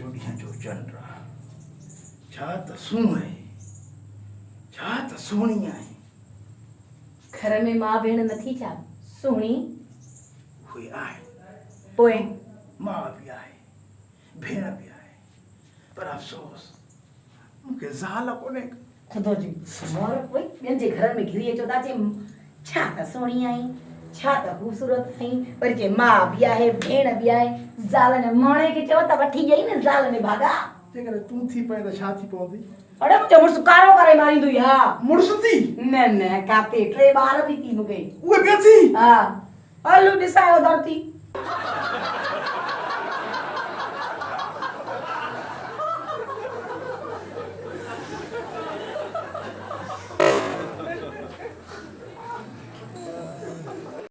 चोॾीअं जो चंड छा त सूंह आहे छा त सुहिणी आहे घर में मां भेण नथी छा सुहिणी उहे आहे पोइ माउ बि आहे भेण बि आहे पर अफ़सोस मूंखे ज़ाल कोन्हे खुदो जी मोर कोई ॿियनि जे घर में घिरी अचो था चे छा त सुहिणी आई छा त ख़ूबसूरत आई पर के माउ बि आहे भेण बि आहे ज़ाल ने मोणे खे चओ त वठी ॼई न ज़ाल ने भागा जेकर तूं थी पए त छा थी पवंदी अड़े मुंहिंजो मुड़ुसु कारो करे मारींदुई हा मुड़ुसु थी न न काथे 3 ॿार बि थी मूंखे उहे बि थी हा हलो ॾिसायो धरती